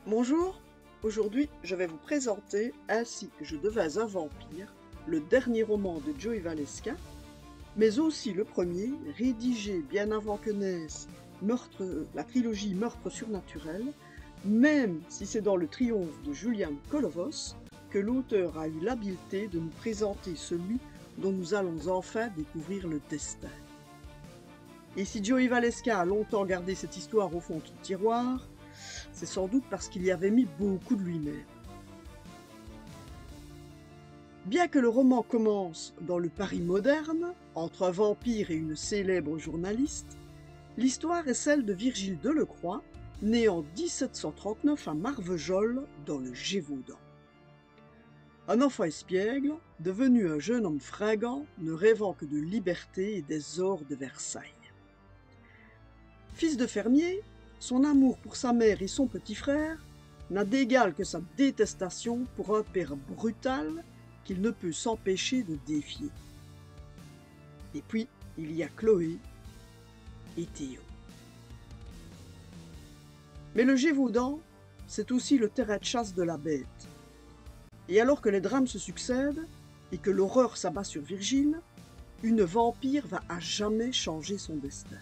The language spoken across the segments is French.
Bonjour, aujourd'hui je vais vous présenter Ainsi que je devins un vampire, le dernier roman de Joey Vallesca, mais aussi le premier, rédigé bien avant que naisse la trilogie Meurtre surnaturel, même si c'est dans le triomphe de Julian Kolovos que l'auteur a eu l'habileté de nous présenter celui dont nous allons enfin découvrir le destin. Et si Joey Vallesca a longtemps gardé cette histoire au fond du tiroir, c'est sans doute parce qu'il y avait mis beaucoup de lui-même. Bien que le roman commence dans le Paris moderne, entre un vampire et une célèbre journaliste, l'histoire est celle de Virgile Delacroix, né en 1739 à Marvejols, dans le Gévaudan. Un enfant espiègle, devenu un jeune homme fringant, ne rêvant que de liberté et des ors de Versailles. Fils de fermier, son amour pour sa mère et son petit frère n'a d'égal que sa détestation pour un père brutal qu'il ne peut s'empêcher de défier. Et puis, il y a Chloé et Théo. Mais le Gévaudan, c'est aussi le terrain de chasse de la bête. Et alors que les drames se succèdent et que l'horreur s'abat sur Virgile, une vampire va à jamais changer son destin.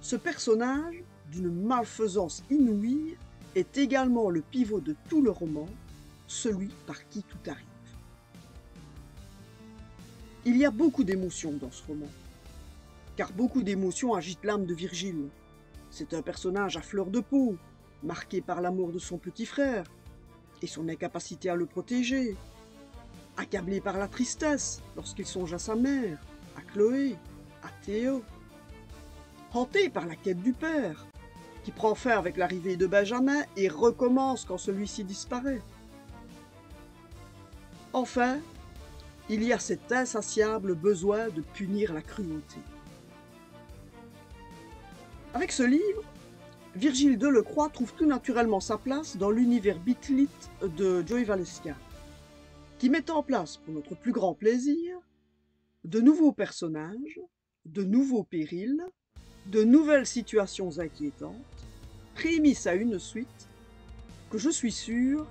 Ce personnage, d'une malfaisance inouïe, est également le pivot de tout le roman, celui par qui tout arrive. Il y a beaucoup d'émotions dans ce roman, car beaucoup d'émotions agitent l'âme de Virgile. C'est un personnage à fleur de peau, marqué par l'amour de son petit frère et son incapacité à le protéger, accablé par la tristesse lorsqu'il songe à sa mère, à Chloé, à Théo, hanté par la quête du père, qui prend fin avec l'arrivée de Benjamin et recommence quand celui-ci disparaît. Enfin, il y a cet insatiable besoin de punir la cruauté. Avec ce livre, Virgile Delacroix trouve tout naturellement sa place dans l'univers beatlite de Joey Vallesca, qui met en place, pour notre plus grand plaisir, de nouveaux personnages, de nouveaux périls, de nouvelles situations inquiétantes, prémices à une suite que je suis sûr,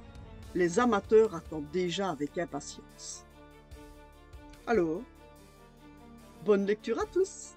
les amateurs attendent déjà avec impatience. Alors, bonne lecture à tous!